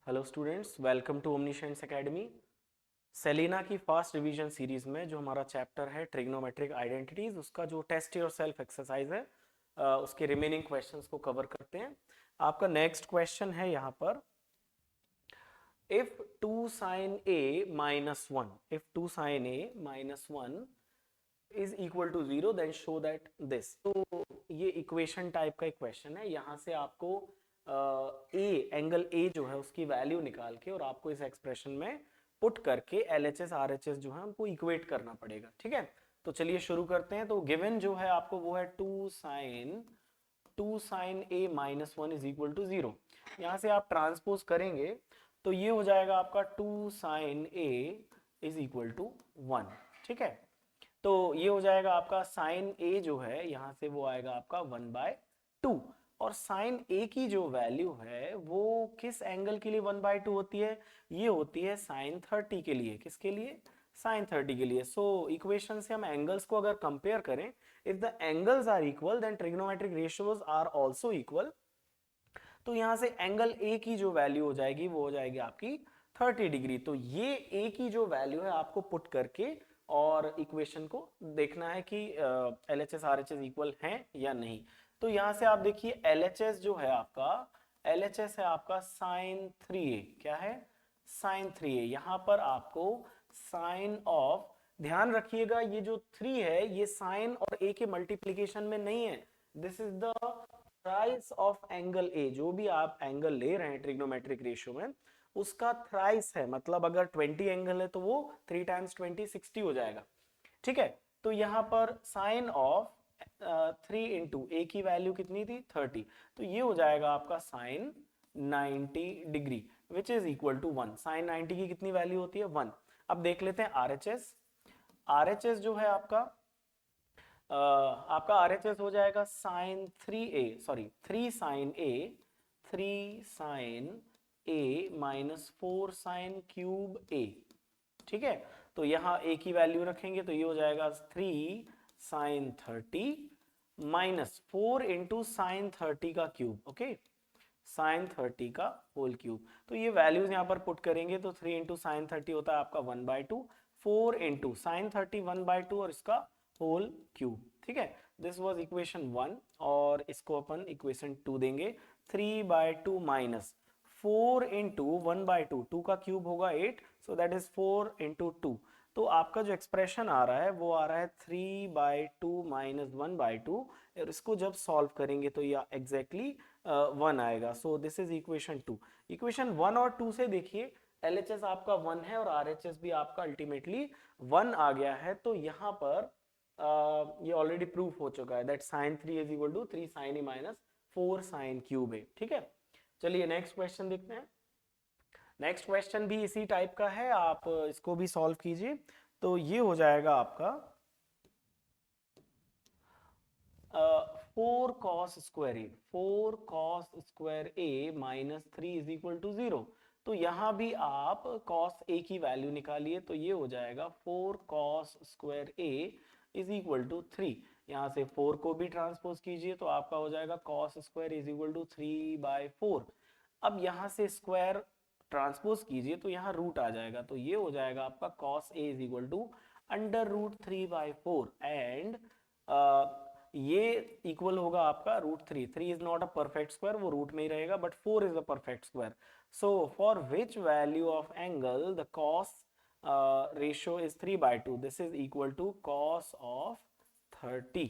Hello students, welcome to Omniscience academy. Selina की fast revision series में जो हमारा चैप्टर है ट्रिग्नोमेट्रिक आइडेंटिटीज, उसका जो टेस्ट योर सेल्फ एक्सरसाइज है, उसके रिमेनिंग क्वेश्चंस को कवर करते हैं। आपका नेक्स्ट क्वेश्चन है यहाँ पर, if 2 sine A minus one, if 2 sine A minus one is equal to zero then show that this. तो ये इक्वेशन टाइप का एक क्वेश्चन है। यहाँ से आपको ए, एंगल ए जो है उसकी वैल्यू निकाल के और आपको इस एक्सप्रेशन में पुट करके एलएचएस आरएचएस जो है उनको इक्वेट करना पड़ेगा। ठीक है, तो चलिए शुरू करते हैं। तो गिवन जो है आपको वो है two sine A minus one is equal to zero. यहाँ से आप ट्रांसपोज करेंगे तो ये हो जाएगा आपका two sine A is equal to one. ठीक है, तो ये हो जाएगा आपका साइन ए जो है यहाँ से वो आएगा आपका 1/2। और साइन ए की जो वैल्यू है वो किस एंगल के लिए 1/2 होती है? ये होती है साइन 30 के लिए। किसके लिए? साइन 30 के लिए। सो इक्वेशन से हम एंगल्स को अगर कंपेयर करें, if the angles are equal then trigonometric ratios are also equal. तो यहाँ से एंगल ए की जो वैल्यू हो जाएगी वो हो जाएगी आपकी 30 डिग्री। तो ये ए की जो वैल्यू है आपको पुट करके और इक्वेशन को देखना है कि L H S R H S equal है या नहीं। तो यहाँ से आप देखिए एल एच एस जो है आपका, एल एच एस है आपका साइन 3a। क्या है? Sign 3a। यहाँ पर आपको साइन ऑफ, ध्यान रखिएगा ये जो 3 है ये साइन और a के मल्टीप्लीकेशन में नहीं है। This is the thrice of angle A. जो भी आप एंगल ले रहे हैं ट्रिग्नोमेट्रिक रेशियो में उसका थ्राइस है, मतलब अगर 20 एंगल है तो वो 3 टाइम्स 20 60 हो जाएगा। ठीक है, तो यहाँ पर साइन ऑफ 3 इंटू ए की वैल्यू कितनी थी? 30। तो ये हो जाएगा आपका sine 90 degree which is equal to 1। Sine 90 की कितनी वैल्यू होती है? 1। अब देख लेते हैं आरएचएस। आरएचएस जो है आपका आरएचएस हो जाएगा sign 3a, sorry 3 sine A, 3 sine A minus 4 sine cube A. ठीक है, तो यहाँ a की वैल्यू रखेंगे तो ये हो जाएगा 3 साइन 30 माइनस 4 इंटू साइन 30 का क्यूब। ओके, साइन 30 का होल क्यूब। तो ये वैल्यूज यहाँ पर पुट करेंगे तो 3 इंटू साइन 30 होता है आपका 1/2, 4 इंटू साइन 30 1/2 और इसका होल क्यूब। ठीक है, दिस वाज इक्वेशन 1 और इसको अपन इक्वेशन 2 देंगे। 3/2 माइनस 4 इंटू 1/2, 2 का क्यूब होगा 8, सो दैट इज 4 इंटू 2। तो आपका जो एक्सप्रेशन आ रहा है वो आ रहा है 3/2 माइनस 1/2 और इसको जब सॉल्व करेंगे तो ये एग्जैक्टली 1 आएगा। सो दिस इज इक्वेशन 2। इक्वेशन 1 और 2 से देखिए एलएचएस आपका 1 है और आरएचएस भी आपका अल्टीमेटली 1 आ गया है। तो यहाँ पर ये ऑलरेडी प्रूफ हो चुका है that sine 3 is equal to 3 sine A minus 4 sine cube A. ठीक है, चलिए नेक्स्ट क्वेश्चन देखते हैं। नेक्स्ट क्वेश्चन भी इसी टाइप का है, आप इसको भी सॉल्व कीजिए। तो ये हो जाएगा आपका 4 cos square A minus 3 is equal to 0। तो यहां भी आप cos a की वैल्यू निकालिए तो ये हो जाएगा 4 cos square a is equal to 3। यहाँ से 4 को भी ट्रांसपोज कीजिए तो आपका हो जाएगा cos square is equal to 3/4। अब यहाँ से स्क्वायर ट्रांसपोज कीजिए तो यहाँ रूट आ जाएगा तो ये हो जाएगा आपका cos a is equal to √3/4 and ये इक्वल होगा आपका √3। 3 is not a perfect square, वो रूट में ही रहेगा, but 4 is a perfect square. So for which value of angle the cos ratio is 3/2, this is equal to cos of 30।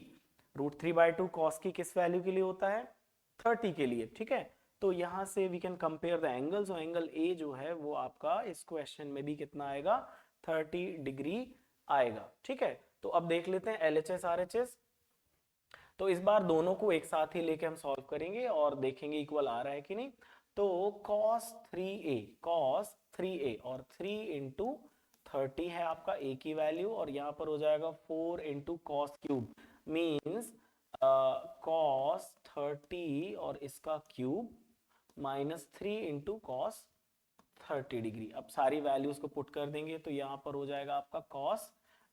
√3/2 cos की किस value के लिए होता है? 30 के लिए। ठीक है, तो यहां से we can compare the angles. Angle A जो है वो आपका इस क्वेश्चन में भी कितना आएगा? 30 डिग्री आएगा। ठीक है, तो अब देख लेते हैं एलएचएस आरएचएस। तो इस बार दोनों को एक साथ ही लेके हम सॉल्व करेंगे और देखेंगे इक्वल आ रहा है कि नहीं। तो cos 3a और 3 इंटू 30 है आपका a की वैल्यू और यहाँ पर हो जाएगा 4 into cos cube, means cos 30 और इसका cube minus 3 into cos 30 degree. अब सारी वैल्यूज को पुट कर देंगे तो यहाँ पर हो जाएगा आपका cos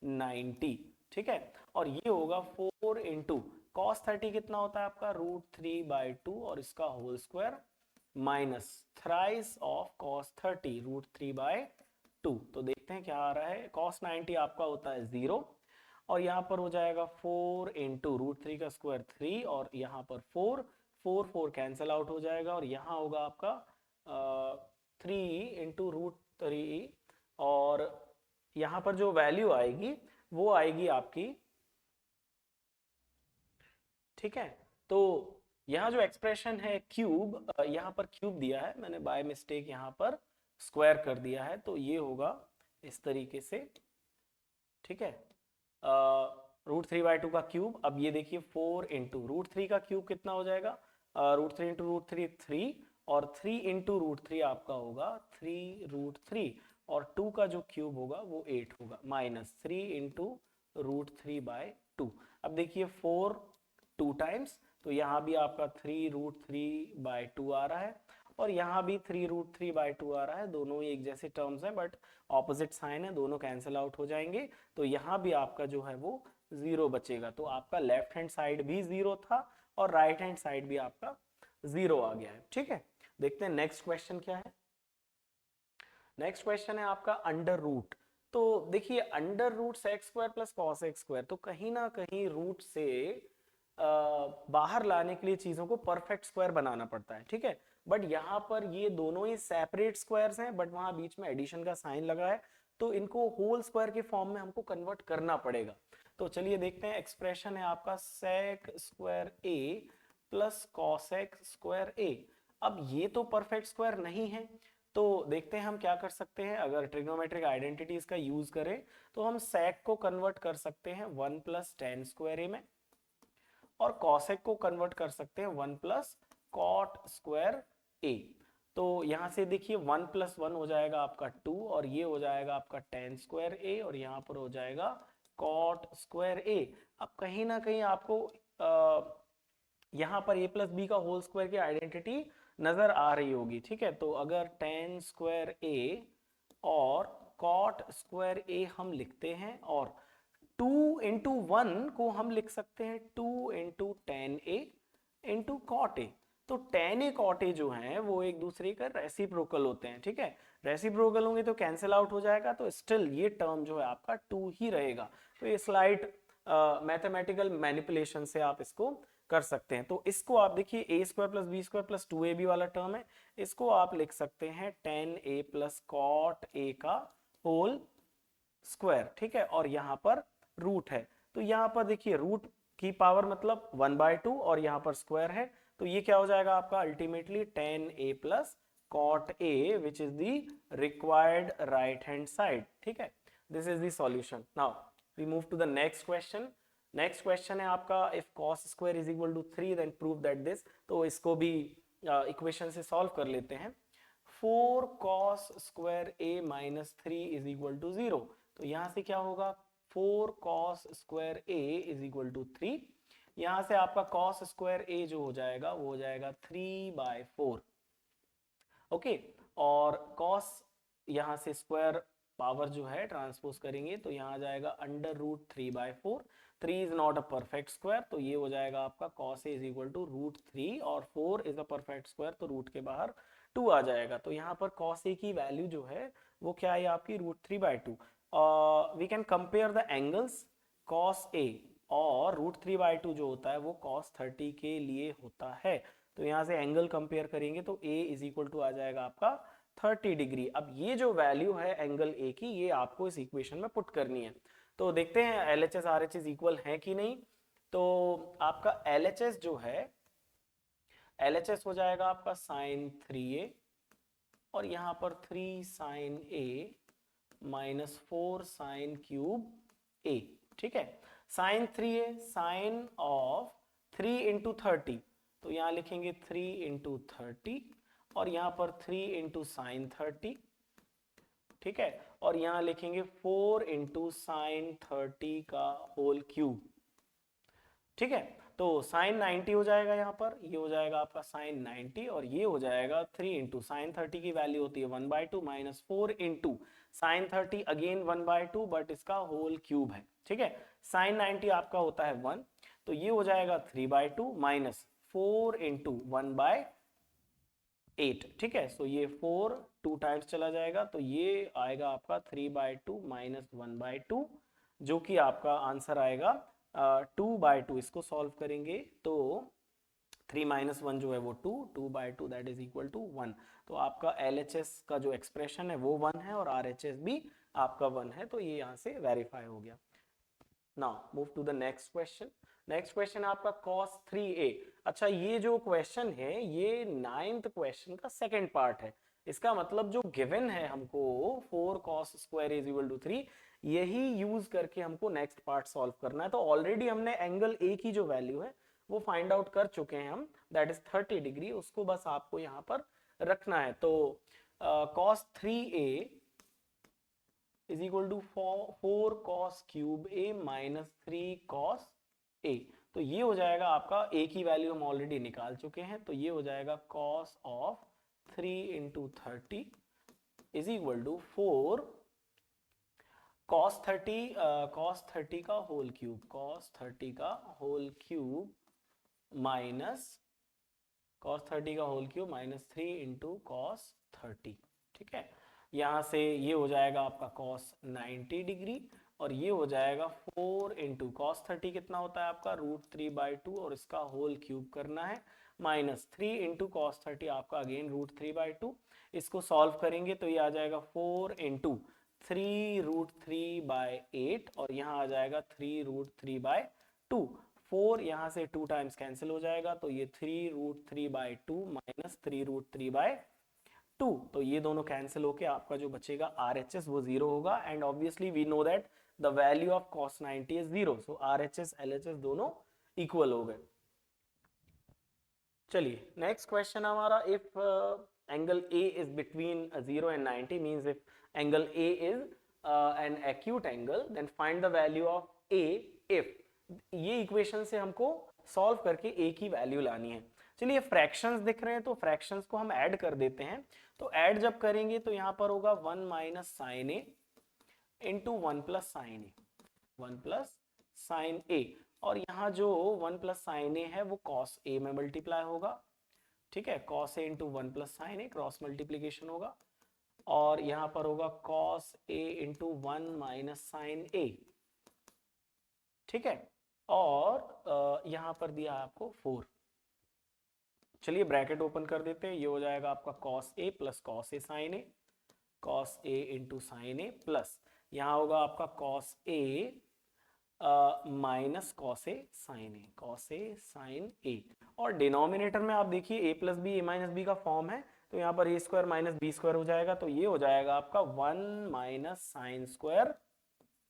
90। ठीक है, और ये होगा 4 इंटू cos 30 कितना होता है आपका? √3/2 और इसका whole square minus thrice of cos 30 √3/2। तो देखते हैं क्या आ रहा है। cos 90 आपका होता है 0 और यहाँ पर हो जाएगा 4 इंटू √3 का स्क्वायर 3 और यहाँ पर 4 कैंसिल आउट हो जाएगा और यहाँ होगा आपका 3 इंटू √3 और यहाँ पर जो वैल्यू आएगी वो आएगी आपकी, ठीक है। तो यहाँ जो एक्सप्रेशन है क्यूब, यहाँ पर क्यूब दिया है, मैंने बाय मिस्टेक यहाँ पर स्क्वायर कर दिया है, तो ये होगा इस तरीके से, ठीक है। √3/2 का क्यूब। अब ये देखिए 4 इंटू √3 का क्यूब कितना हो जाएगा, √3 इंटू √3 3 और 3 इंटू √3 आपका होगा 3√3 और 2 का जो क्यूब होगा वो 8 होगा, माइनस 3 इंटू √3/2। अब देखिए 4 2 टाइम्स, तो यहाँ भी आपका 3√3/2 आ रहा है और यहाँ भी 3√3/2 आ रहा है। दोनों ही एक जैसे टर्म्स हैं बट ऑपोजिट साइन है, दोनों कैंसिल आउट हो जाएंगे। तो यहाँ भी आपका जो है वो 0 बचेगा। तो आपका लेफ्ट हैंड साइड भी 0 था और राइट हैंड साइड भी आपका 0 आ गया है, ठीक है। देखते हैं नेक्स्ट क्वेश्चन क्या है। नेक्स्ट क्वेश्चन है आपका अंडर रूट। तो देखिए under root sec x square plus cos x square, तो कहीं ना कहीं रूट से बाहर लाने के लिए चीजों को परफेक्ट स्क्वायर बनाना पड़ता है, ठीक है। बट यहाँ पर ये दोनों ही सेपरेट स्क्वायर्स हैं बट वहां बीच में एडिशन का साइन लगा है, तो इनको होल स्क्वायर के फॉर्म में हमको कन्वर्ट करना पड़ेगा। तो चलिए देखते हैं। एक्सप्रेशन है आपका सेक स्क्वायर ए प्लस कॉसेक स्क्वायर ए। अब ये तो परफेक्ट स्क्वायर नहीं है, तो देखते हैं हम क्या कर सकते हैं। अगर ट्रिग्नोमेट्रिक आइडेंटिटीज का यूज करें तो हम सेक को कन्वर्ट कर सकते हैं 1 प्लस टेन स्क्वायर ए में और कॉसेक को कन्वर्ट कर सकते हैं 1 प्लस कॉट स्क्वायर ए। तो यहां से देखिए 1 प्लस 1 हो जाएगा आपका 2 और ये हो जाएगा आपका टेन स्क्वायर ए और यहाँ पर हो जाएगा कॉट स्क्वायर ए। अब कहीं ना कहीं आपको यहाँ पर a प्लस बी का होल स्क्वायर की आइडेंटिटी नजर आ रही होगी, ठीक है। तो अगर टेन स्क्वायर ए और कॉट स्क्वायर ए हम लिखते हैं और 2 इंटू 1 को हम लिख सकते हैं 2 into tan A into cot A. तो टेन ए कॉट ए जो है वो एक दूसरे का रेसिप्रोकल होते हैं, ठीक है। रेसिप्रोकल होंगे तो कैंसिल आउट हो जाएगा, तो स्टिल ये टर्म जो है आपका 2 ही रहेगा। तो ये स्लाइड मैथमेटिकल मैनिपुलेशन से आप इसको कर सकते हैं। तो इसको आप देखिए A square plus B square plus 2ab वाला टर्म है, इसको आप लिख सकते हैं tan A plus cot A का होल स्क्वायर, ठीक है। और यहाँ पर रूट है, तो यहाँ पर देखिए रूट की पावर मतलब 1/2 और यहाँ पर स्क्वायर है, तो ये क्या हो जाएगा आपका ultimately tan A plus cot A which is the required right hand side, ठीक है। This is the solution. Now we move to the next question. Next question है आपका if cos square is equal to 3 then prove that this. तो इसको भी equation से solve कर लेते हैं। 4 cos square a minus 3 is equal to 0। तो यहां से क्या होगा 4 cos square a is equal to 3। यहां से आपका cos स्क्वायर a जो हो जाएगा वो हो जाएगा 3/4, ओके। और cos यहां से स्क्वायर पावर जो है ट्रांसपोज करेंगे तो यहाँ आ जाएगा under root 3/4। 3 is not a perfect square, तो ये हो जाएगा आपका cos a is equal to √3 और 4 इज अ परफेक्ट स्क्वायर, तो रूट के बाहर 2 आ जाएगा। तो यहाँ पर cos a की वैल्यू जो है वो क्या है आपकी √3/2। We can compare the angles. cos a और √3/2 जो होता है वो cos 30 के लिए होता है, तो यहाँ से एंगल कंपेयर करेंगे तो a इज इक्वल टू आ जाएगा आपका 30 डिग्री। अब ये जो वैल्यू है एंगल ए की ये आपको इस इक्वेशन में पुट करनी है। तो देखते हैं LHS RHS इक्वल है कि नहीं। तो आपका LHS जो है LHS हो जाएगा आपका sin 3a और यहाँ पर 3 sin a minus 4 sin cube a, ठीक है। sin 3a sign of 3 into 30, तो यहाँ लिखेंगे 3 इंटू 30 और यहाँ पर 3 इंटू साइन 30, ठीक है। और यहाँ लिखेंगे 4 इंटू साइन 30 का होल क्यूब, ठीक है। तो साइन 90 हो जाएगा, यहाँ पर ये हो जाएगा आपका साइन 90 और ये हो जाएगा 3 इंटू साइन 30 की वैल्यू होती है 1/2 minus 4 into sine 30 again 1/2 but इसका होल क्यूब है, ठीक है। साइन 90 आपका होता है 1, तो ये हो जाएगा 3/2 माइनस 4 इंटू 1/2 8, ठीक है। सो ये 4 2 टाइम्स चला जाएगा, तो ये आएगा आपका 3/2 माइनस 1/2, जो कि आपका आंसर आएगा 2/2। इसको सॉल्व करेंगे तो 3 माइनस 1 जो है वो 2, 2/2 दैट इज इक्वल टू 1। तो आपका LHS का जो एक्सप्रेशन है वो 1 है और RHS भी आपका 1 है, तो ये यहाँ से वेरीफाई हो गया। Now move to the next question. Next question आपका cos 3a। अच्छा, ये जो क्वेश्चन है ये 9th क्वेश्चन का सेकंड पार्ट है। इसका मतलब जो गिवन है हमको 4 cos square is equal to 3, यही यूज करके हमको नेक्स्ट पार्ट सॉल्व करना है। तो ऑलरेडी हमने एंगल ए की जो वैल्यू है वो फाइंड आउट कर चुके हैं हम, दैट इज 30 डिग्री। उसको बस आपको यहाँ पर रखना है। तो cos 3a is equal to 4 cos cube a minus 3 cos a। तो ये हो जाएगा आपका a की वैल्यू हम ऑलरेडी निकाल चुके हैं, तो ये हो जाएगा cos of 3 into 30 is equal to 4 cos 30 का होल क्यूब, cos 30 का होल क्यूब माइनस cos 30 का whole cube minus 3 into cos 30, ठीक है। यहाँ से ये हो जाएगा आपका cos 90 डिग्री और ये हो जाएगा 4 इंटू cos 30 कितना होता है आपका √3/2 और इसका होल क्यूब करना है माइनस 3 इंटू cos 30 आपका अगेन √3/2। इसको सॉल्व करेंगे तो ये आ जाएगा 4 इंटू 3√3/8 और यहाँ आ जाएगा 3√3/2। 4 यहाँ से 2 टाइम्स कैंसिल हो जाएगा, तो ये 3√3/2 माइनस 3√3/2, तो ये दोनों कैंसिल होके आपका जो बचेगा RHS वो 0 होगा। And obviously we know that the value of cos 90 is 0, so RHS LHS दोनों इक्वल हो गए। चलिए नेक्स्ट क्वेश्चन हमारा, if angle A is between 0 and 90 means if angle A is an acute angle then find the value of A if. ये equation से हमको solve करके A की वैल्यू लानी है। चलिए फ्रैक्शंस दिख रहे हैं तो फ्रैक्शंस को हम ऐड कर देते हैं। तो ऐड जब करेंगे तो यहाँ पर होगा 1 minus sine A into 1 plus sine A, 1 plus sine A, और यहाँ जो 1 प्लस साइन ए है वो cos a में मल्टीप्लाई होगा, ठीक है। cos a into 1 plus sine A cross multiplication होगा, और यहाँ पर होगा cos a into 1 minus sine A, ठीक है। और यहाँ पर दिया है आपको 4। चलिए ब्रैकेट ओपन कर देते हैं, ये हो जाएगा आपका cos a plus cos a sin a, cos a into sine A, plus यहाँ होगा आपका cos a minus cos a sin a, cos a sin a, और डिनोमिनेटर में आप देखिए a plus B A minus B का form है, तो यहाँ पर a square minus B square हो जाएगा, तो ये हो जाएगा आपका 1 माइनस साइन स्क्वायर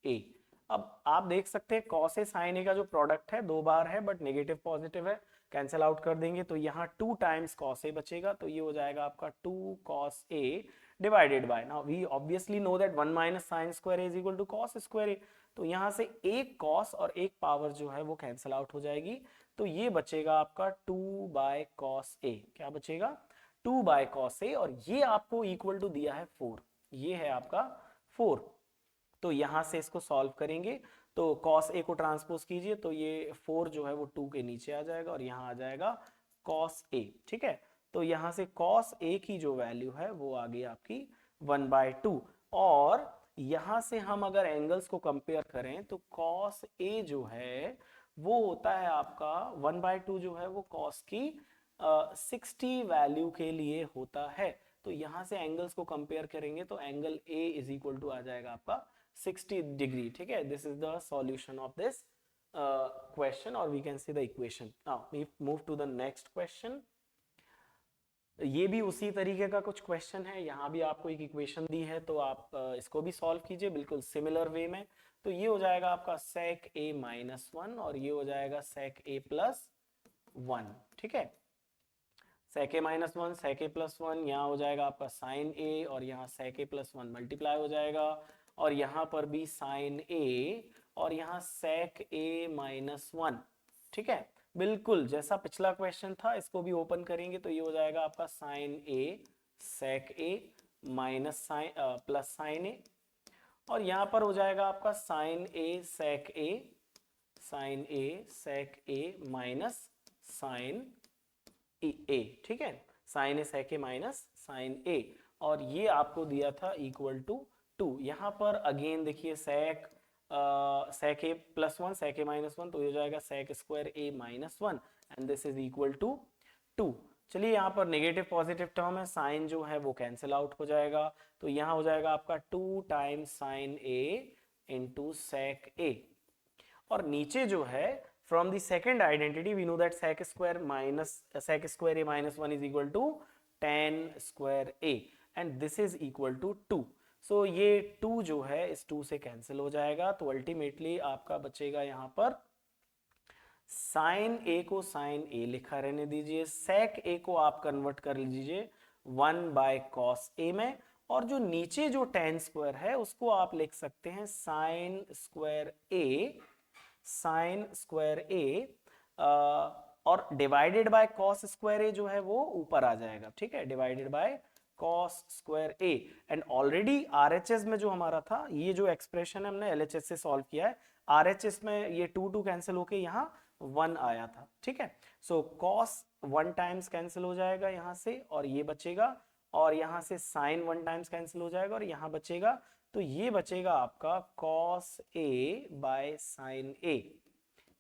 a। अब आप देख सकते हैं cos a sin a का जो प्रोडक्ट है 2 बार है बट नेगेटिव पॉजिटिव है, कैंसिल आउट कर देंगे तो यहाँ 2 टाइम्स cos a बचेगा, तो ये हो जाएगा आपका 2 cos a divided by, now we obviously know that 1 minus sine square is equal to cos square a, तो यहाँ से एक cos और एक पावर जो है वो कैंसिल आउट हो जाएगी, तो ये बचेगा आपका 2 बाय cos a। क्या बचेगा 2 बाय cos a, और ये आपको इक्वल टू दिया है 4, ये है आपका 4। तो यहां से इसको सॉल्व करेंगे तो cos a को ट्रांसपोज कीजिए तो ये 4 जो है वो 2 के नीचे आ जाएगा और यहाँ आ जाएगा cos a, ठीक है। तो यहाँ से cos a की जो वैल्यू है वो आ गई आपकी 1/2, और यहाँ से हम अगर एंगल्स को कंपेयर करें तो cos a जो है वो होता है आपका 1/2 जो है वो cos की 60 वैल्यू के लिए होता है। तो यहाँ से एंगल्स को कंपेयर करेंगे तो angle A is equal to आ जाएगा आपका 60 डिग्री, ठीक है। This is the solution of this question, और we can see the equation. Now we move to the next question. ये भी उसी तरीके का कुछ क्वेश्चन है, यहाँ भी आपको एक इक्वेशन दी है तो आप इसको भी सॉल्व कीजिए बिल्कुल सिमिलर वे में। तो ये हो जाएगा आपका sec a माइनस 1 और ये हो जाएगा sec a प्लस 1, ठीक है। sec a minus 1 sec a plus 1, यहाँ हो जाएगा आपका sin a और यहाँ sec a प्लस 1 मल्टीप्लाई हो जाएगा, और यहाँ पर भी sin a और यहाँ sec a माइनस 1, ठीक है। बिल्कुल जैसा पिछला क्वेश्चन था इसको भी ओपन करेंगे तो ये हो जाएगा आपका sin a sec a minus sine plus sin a, और यहाँ पर हो जाएगा आपका sin a sec a minus sin a, ठीक है। Sine A sec a minus sine A, और ये आपको दिया था इक्वल टू 2। यहाँ पर अगेन देखिए sec a plus 1 sec a minus 1, तो ये हो जाएगा sec square a minus 1 and this is equal to 2। चलिए यहाँ पर नेगेटिव पॉजिटिव टर्म है, साइन जो है वो कैंसिल आउट हो जाएगा, तो यहाँ हो जाएगा आपका 2 times sine a into sec a। और नीचे जो है from the second identity we know that sec square a minus 1 is equal to tan square a and this is equal to 2। So ये 2 जो है इस 2 से कैंसिल हो जाएगा, तो अल्टीमेटली आपका बचेगा यहाँ पर साइन a को साइन a लिखा रहने दीजिए, sec a को आप कन्वर्ट कर लीजिए 1 बाय cos a में, और जो नीचे जो tan स्क्वायर है उसको आप लिख सकते हैं साइन स्क्वायर a और divided by cos square a जो है वो ऊपर आ जाएगा, ठीक है, divided by cos square a। And already RHS में जो हमारा था, ये जो एक्सप्रेशन है हमने LHS से सॉल्व किया है, RHS में ये 2 कैंसिल होके यहाँ 1 आया था, ठीक है। सो cos 1 टाइम्स कैंसिल हो जाएगा यहाँ से, और ये बचेगा, और यहाँ से साइन 1 टाइम्स कैंसिल हो जाएगा और यहाँ बचेगा, तो ये बचेगा आपका cos a by sine a।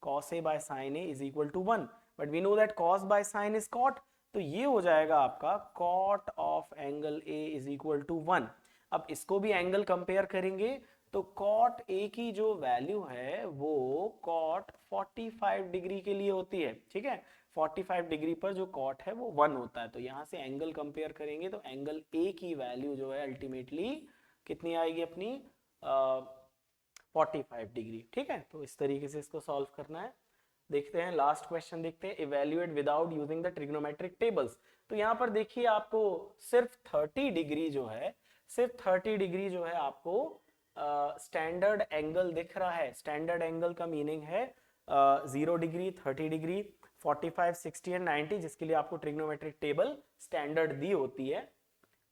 cos a by sine a is equal to 1, but we know that cos by sine is cot, तो ये हो जाएगा आपका cot of angle a is equal to 1। अब इसको भी एंगल कंपेयर करेंगे, तो cot a की जो वैल्यू है वो cot 45 डिग्री के लिए होती है, ठीक है, 45 डिग्री पर जो cot है वो 1 होता है, तो यहाँ से एंगल कंपेयर करेंगे तो एंगल a की वैल्यू जो है अल्टीमेटली कितनी आएगी अपनी 45 डिग्री, ठीक है। तो इस तरीके से इसको सॉल्व करना है। देखते हैं लास्ट क्वेश्चन, देखते हैं evaluate without using the trigonometric tables. तो यहाँ पर देखिए आपको सिर्फ 30 डिग्री जो है, आपको स्टैंडर्ड एंगल दिख रहा है। स्टैंडर्ड एंगल का मीनिंग है 0 डिग्री, 30 डिग्री, 45, 60 एंड 90, जिसके लिए आपको ट्रिग्नोमेट्रिक टेबल स्टैंडर्ड दी होती है।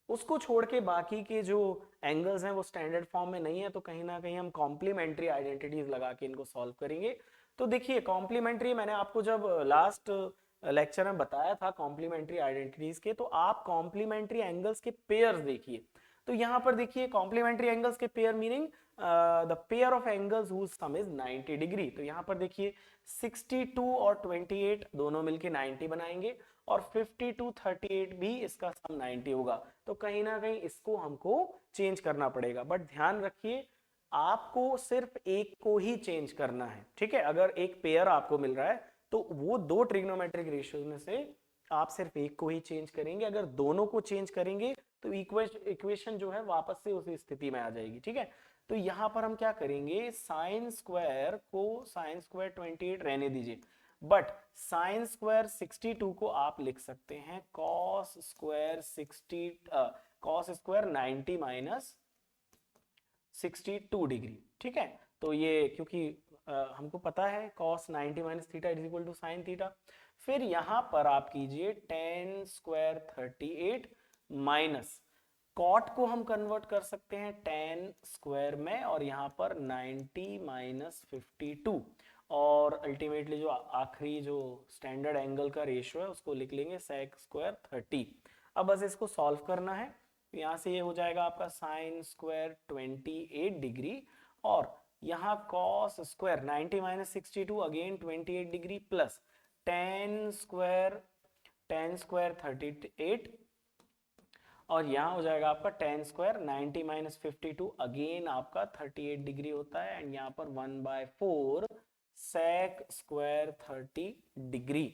उसको छोड़ के बाकी के जो एंगल्स हैं वो स्टैंडर्ड फॉर्म में नहीं है, तो कहीं ना कहीं हम कॉम्प्लीमेंट्री आइडेंटिटीज लगा के इनको सॉल्व करेंगे। तो देखिए कॉम्प्लीमेंट्री मैंने आपको जब लास्ट लेक्चर में बताया था कॉम्प्लीमेंट्री आइडेंटिटीज के, तो आप कॉम्प्लीमेंट्री एंगल्स के पेयर्स देखिए। तो यहाँ पर देखिए कॉम्प्लीमेंट्री एंगल्स के pair meaning the pair of angles whose sum is 90 degree. तो यहाँ पर देखिए 62 और 28 दोनों मिलके 90 बनाएंगे, और 52 38 भी इसका सम 90 होगा। तो कहीं ना कहीं इसको हमको चेंज करना पड़ेगा, बट ध्यान रखिए आपको सिर्फ एक को ही चेंज करना है, ठीक है। अगर एक पेयर आपको मिल रहा है तो वो दो ट्रिग्नोमेट्रिक रेशियोज में से आप सिर्फ एक को ही चेंज करेंगे। अगर दोनों को चेंज करेंगे तो इक्वेशन जो है वापस से उसी स्थिति में आ जाएगी, ठीक है। तो यहां पर हम क्या करेंगे, साइन स्क्वायर को साइन स्क्वायर 28 रहने दीजिए, बट साइन स्क्वायर 62 को आप लिख सकते हैं कॉस स्क्वायर 90 माइनस 62 डिग्री, ठीक है। तो ये क्योंकि हमको पता है cos 90 minus theta is equal to sine theta. फिर यहां पर आप कीजिए tan स्क्वायर 38 माइनस cot को हम कन्वर्ट कर सकते हैं tan स्क्वायर में, और यहाँ पर 90 माइनस 52, और अल्टीमेटली जो आखिरी जो स्टैंडर्ड एंगल का रेशियो है उसको लिख लेंगे sec स्क्वायर 30। अब बस इसको सॉल्व करना है। यहाँ से ये हो जाएगा आपका साइन स्क्वायर 28 डिग्री, और यहाँ cos square 90 minus 62 again 28 degree, plus tan square 38, और यहाँ हो जाएगा आपका tan स्क्वायर 90 माइनस 52 अगेन आपका 38 डिग्री होता है, एंड यहाँ पर 1/4 sec स्क्वायर 30 डिग्री।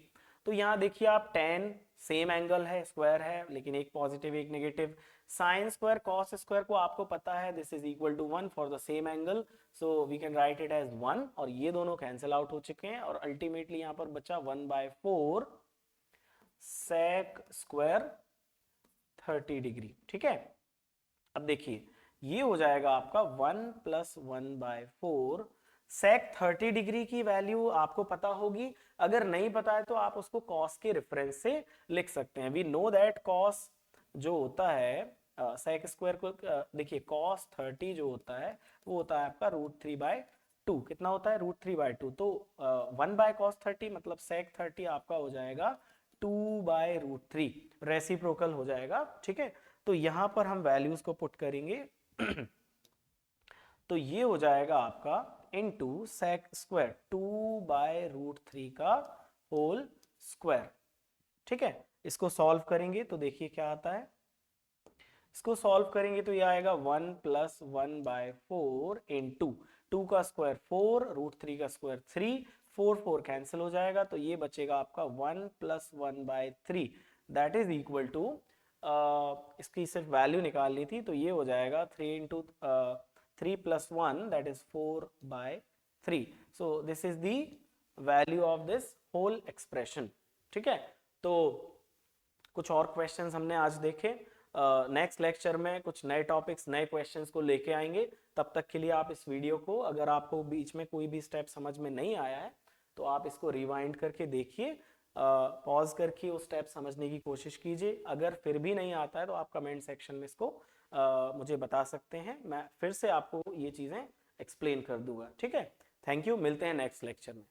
तो यहाँ देखिए आप tan सेम एंगल है, स्क्वायर है, लेकिन एक पॉजिटिव एक negative. Sine square cos square को आपको पता है this is equal to 1 for the same angle, so we can write it as 1, और ये दोनों कैंसिल आउट हो चुके हैं, और अल्टीमेटली यहाँ पर बचा 1/4 sec स्क्वायर 30 डिग्री, ठीक है। अब देखिए ये हो जाएगा आपका 1 प्लस 1/4 sec 30 डिग्री की वैल्यू आपको पता होगी। अगर नहीं पता है तो आप उसको cos के रेफरेंस से लिख सकते हैं। वी नो दैट cos जो होता है sec स्क्वायर को देखिए cos 30 जो होता है वो होता है आपका √3/2। कितना होता है √3/2, तो 1/cos 30 मतलब sec 30 आपका हो जाएगा 2/√3 रेसिप्रोकल हो जाएगा, ठीक है। तो यहाँ पर हम वैल्यूज को पुट करेंगे तो ये हो जाएगा आपका इनटू सेक स्क्वायर 2/√3 का होल स्क्वायर, ठीक है। इसको सॉल्व करेंगे तो देखिए क्या आता है, इसको सॉल्व करेंगे तो ये आएगा 1 + 1/4 इंटू 2 का स्क्वायर 4, √3 का स्क्वायर 3, 4 कैंसिल हो जाएगा तो ये बचेगा आपका 1 + 1/3 दैट इज इक्वल टू, इसकी सिर्फ वैल्यू निकालनी थी तो ये हो जाएगा 3 + 1 that is 4/3। So this is the value of this whole expression, ठीक है। तो कुछ और क्वेश्चंस हमने आज देखे, नेक्स्ट लेक्चर में कुछ नए टॉपिक्स नए क्वेश्चंस को लेके आएंगे। तब तक के लिए आप इस वीडियो को, अगर आपको बीच में कोई भी स्टेप समझ में नहीं आया है तो आप इसको रिवाइंड करके देखिए, पॉज करके वो स्टेप समझने की कोशिश कीजिए। अगर फिर भी नहीं आता है तो आप कमेंट सेक्शन में इसको मुझे बता सकते हैं, मैं फिर से आपको ये चीज़ें एक्सप्लेन कर दूंगा, ठीक है। थैंक यू, मिलते हैं नेक्स्ट लेक्चर में।